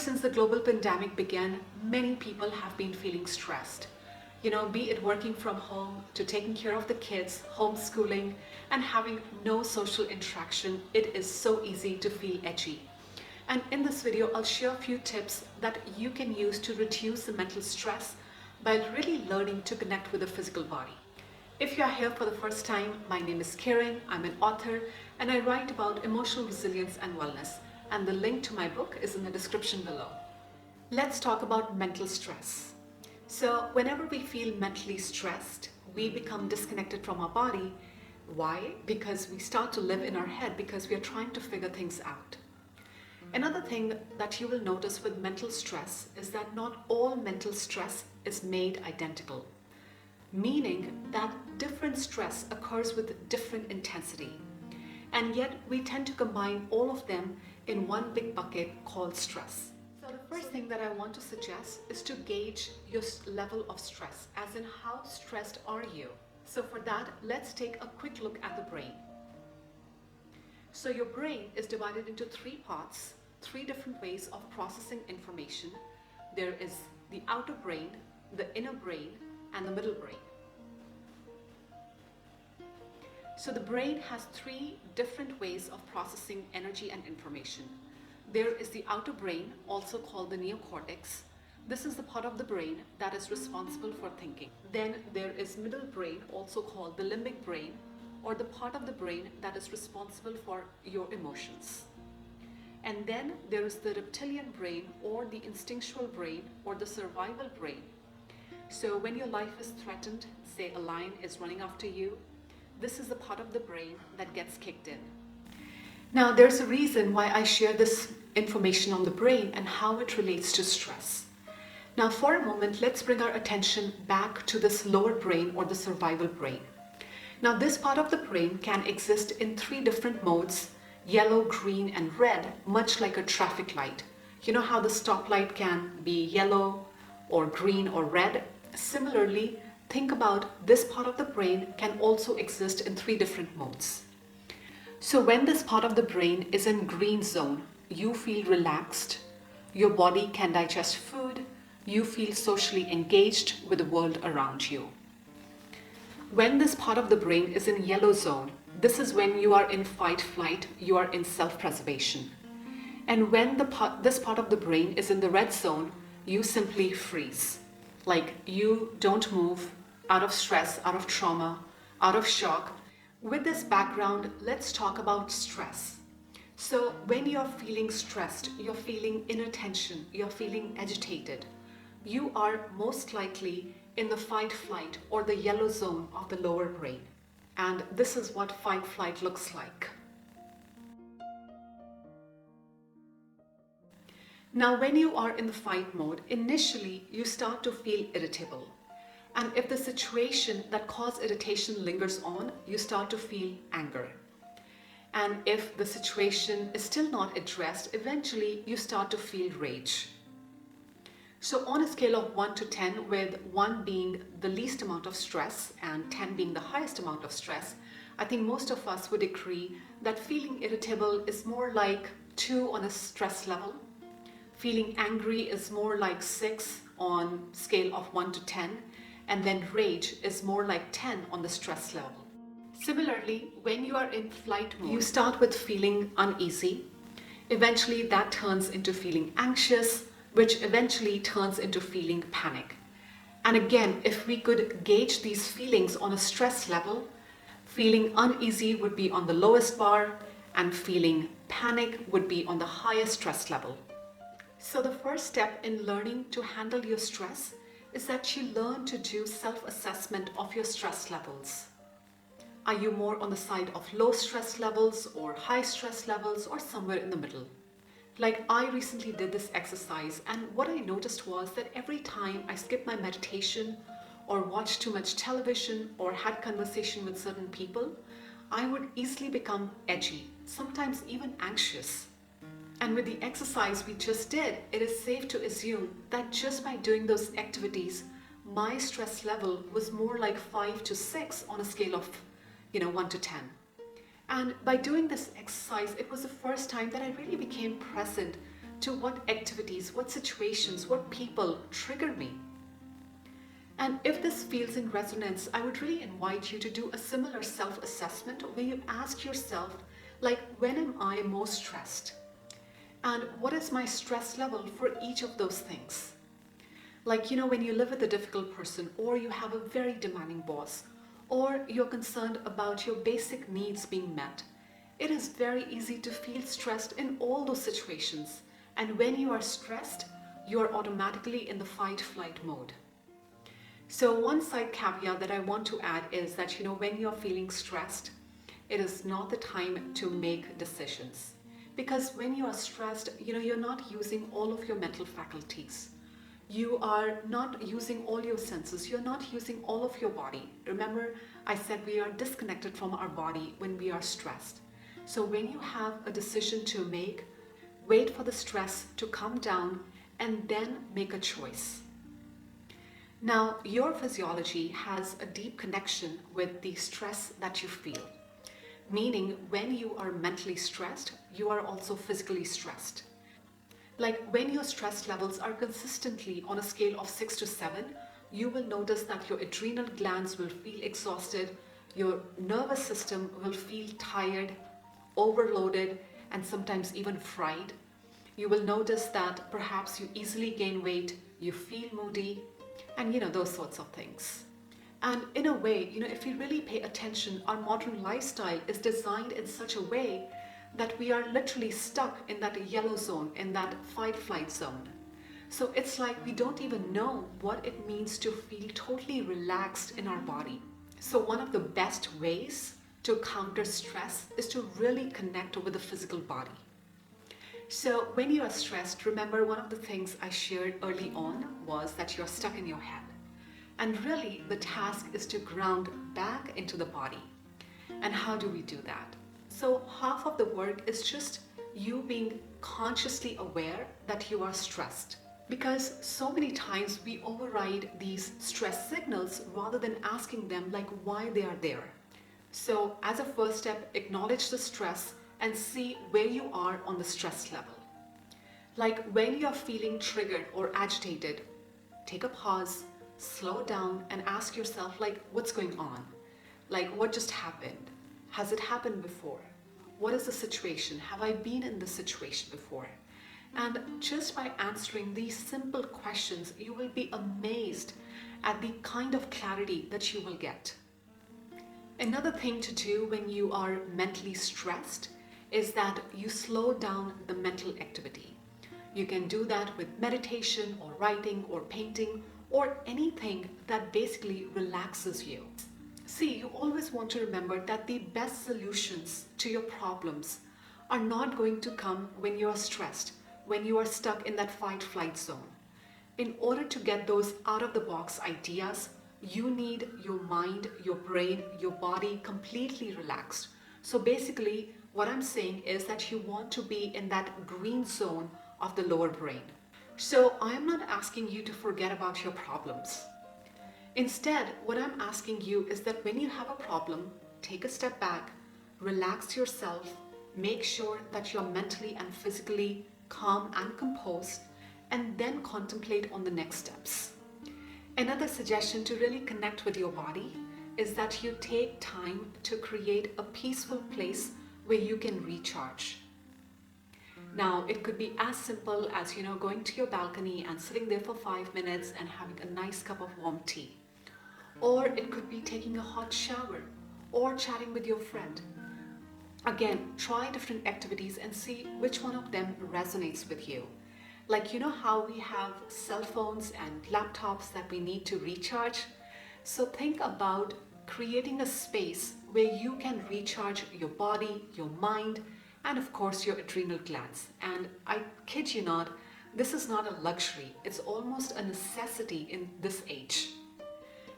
since the global pandemic began, many people have been feeling stressed. Be it working from home to taking care of the kids, homeschooling, and having no social interaction, it is so easy to feel edgy. And in this video, I'll share a few tips that you can use to reduce the mental stress by really learning to connect with the physical body. If you're here for the first time, my name is Kiran, I'm an author, and I write about emotional resilience and wellness. And the link to my book is in the description below. Let's talk about mental stress. So whenever we feel mentally stressed, we become disconnected from our body. Why? Because we start to live in our head because we are trying to figure things out. Another thing that you will notice with mental stress is that not all mental stress is made identical, meaning that different stress occurs with different intensity. And yet we tend to combine all of them in one big bucket called stress. So the first thing that I want to suggest is to gauge your level of stress, as in how stressed are you? So for that, let's take a quick look at the brain. So your brain is divided into three parts, three different ways of processing information. There is the outer brain, the inner brain, and the middle brain. So the brain has three different ways of processing energy and information. There is the outer brain, also called the neocortex. This is the part of the brain that is responsible for thinking. Then there is middle brain, also called the limbic brain, or the part of the brain that is responsible for your emotions. And then there is the reptilian brain, or the instinctual brain, or the survival brain. So when your life is threatened, say a lion is running after you, this is the part of the brain that gets kicked in. Now there's a reason why I share this information on the brain and how it relates to stress. Now for a moment, let's bring our attention back to this lower brain, or the survival brain. Now this part of the brain can exist in three different modes: yellow, green, and red, much like a traffic light. You know how the stoplight can be yellow or green or red? Similarly, think about this part of the brain can also exist in three different modes. So when this part of the brain is in green zone, you feel relaxed, your body can digest food, you feel socially engaged with the world around you. When this part of the brain is in yellow zone, this is when you are in fight flight, you are in self-preservation. And when this part of the brain is in the red zone, you simply freeze. Like you don't move, out of stress, out of trauma, out of shock. With this background, let's talk about stress. So when you're feeling stressed, you're feeling inattention, you're feeling agitated, you are most likely in the fight flight, or the yellow zone of the lower brain. And this is what fight flight looks like. Now when you are in the fight mode, initially you start to feel irritable. And if the situation that caused irritation lingers on, you start to feel anger. And if the situation is still not addressed, eventually you start to feel rage. So on a scale of 1 to 10, with 1 being the least amount of stress and 10 being the highest amount of stress, I think most of us would agree that feeling irritable is more like 2 on a stress level. Feeling angry is more like 6 on scale of 1 to 10. And then rage is more like 10 on the stress level. Similarly, when you are in flight mode, you start with feeling uneasy. Eventually that turns into feeling anxious, which eventually turns into feeling panic. And again, if we could gauge these feelings on a stress level, feeling uneasy would be on the lowest bar and feeling panic would be on the highest stress level. So the first step in learning to handle your stress is that you learn to do self-assessment of your stress levels. Are you more on the side of low stress levels or high stress levels, or somewhere in the middle? Like I recently did this exercise, and what I noticed was that every time I skipped my meditation or watched too much television or had conversation with certain people, I would easily become edgy, sometimes even anxious. And with the exercise we just did, it is safe to assume that just by doing those activities, my stress level was more like 5 to 6 on a scale of 1 to 10. And by doing this exercise, it was the first time that I really became present to what activities, what situations, what people trigger me. And if this feels in resonance, I would really invite you to do a similar self-assessment where you ask yourself, like, when am I most stressed? And what is my stress level for each of those things? Like, when you live with a difficult person, or you have a very demanding boss, or you're concerned about your basic needs being met, it is very easy to feel stressed in all those situations. And when you are stressed, you are automatically in the fight-flight mode. So one side caveat that I want to add is that, when you're feeling stressed, it is not the time to make decisions. Because when you are stressed, you're not using all of your mental faculties. You are not using all your senses. You're not using all of your body. Remember, I said we are disconnected from our body when we are stressed. So when you have a decision to make, wait for the stress to come down and then make a choice. Now, your physiology has a deep connection with the stress that you feel. Meaning, when you are mentally stressed, you are also physically stressed. Like when your stress levels are consistently on a scale of 6 to 7, you will notice that your adrenal glands will feel exhausted, your nervous system will feel tired, overloaded, and sometimes even fried. You will notice that perhaps you easily gain weight, you feel moody, and those sorts of things. And in a way, if we really pay attention, our modern lifestyle is designed in such a way that we are literally stuck in that yellow zone, in that fight-flight zone. So it's like we don't even know what it means to feel totally relaxed in our body. So one of the best ways to counter stress is to really connect with the physical body. So when you are stressed, remember one of the things I shared early on was that you're stuck in your head. And really the task is to ground back into the body. And how do we do that? So half of the work is just you being consciously aware that you are stressed. Because so many times we override these stress signals rather than asking them like why they are there. So as a first step, acknowledge the stress and see where you are on the stress level. Like when you're feeling triggered or agitated, take a pause, slow down and ask yourself like what's going on? Like what just happened? Has it happened before? What is the situation? Have I been in this situation before? And just by answering these simple questions, you will be amazed at the kind of clarity that you will get. Another thing to do when you are mentally stressed is that you slow down the mental activity. You can do that with meditation or writing or painting or anything that basically relaxes you. See, you always want to remember that the best solutions to your problems are not going to come when you are stressed, when you are stuck in that fight-flight zone. In order to get those out-of-the-box ideas, you need your mind, your brain, your body completely relaxed. So basically, what I'm saying is that you want to be in that green zone of the lower brain. So I am not asking you to forget about your problems. Instead, what I'm asking you is that when you have a problem, take a step back, relax yourself, make sure that you're mentally and physically calm and composed, and then contemplate on the next steps. Another suggestion to really connect with your body is that you take time to create a peaceful place where you can recharge. Now, it could be as simple as, going to your balcony and sitting there for 5 minutes and having a nice cup of warm tea. Or it could be taking a hot shower or chatting with your friend. Again, try different activities and see which one of them resonates with you. Like, how we have cell phones and laptops that we need to recharge? So think about creating a space where you can recharge your body, your mind, and of course your adrenal glands. And I kid you not, this is not a luxury. It's almost a necessity in this age.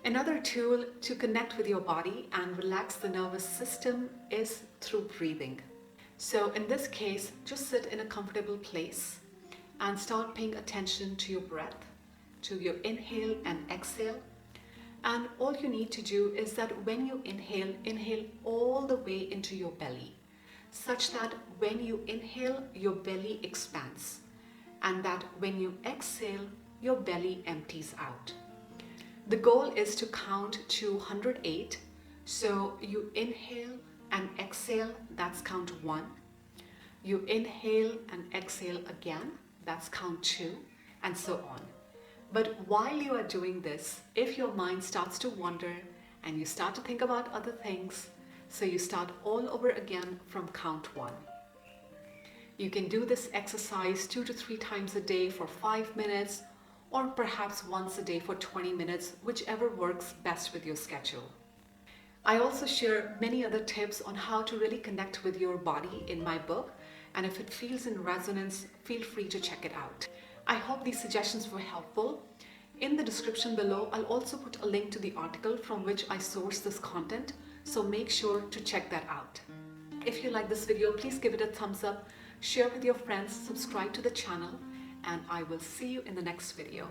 Another tool to connect with your body and relax the nervous system is through breathing. So in this case, just sit in a comfortable place and start paying attention to your breath, to your inhale and exhale. And all you need to do is that when you inhale, inhale all the way into your belly, such that when you inhale, your belly expands. and that when you exhale, your belly empties out. The goal is to count to 108. So you inhale and exhale, that's count 1. You inhale and exhale again, that's count 2, and so on. But while you are doing this, if your mind starts to wander and you start to think about other things, so you start all over again from count 1. You can do this exercise 2 to 3 times a day for 5 minutes, or perhaps once a day for 20 minutes, whichever works best with your schedule. I also share many other tips on how to really connect with your body in my book, and if it feels in resonance, feel free to check it out. I hope these suggestions were helpful. In the description below, I'll also put a link to the article from which I source this content, so make sure to check that out. If you like this video, please give it a thumbs up, share with your friends, subscribe to the channel, and I will see you in the next video.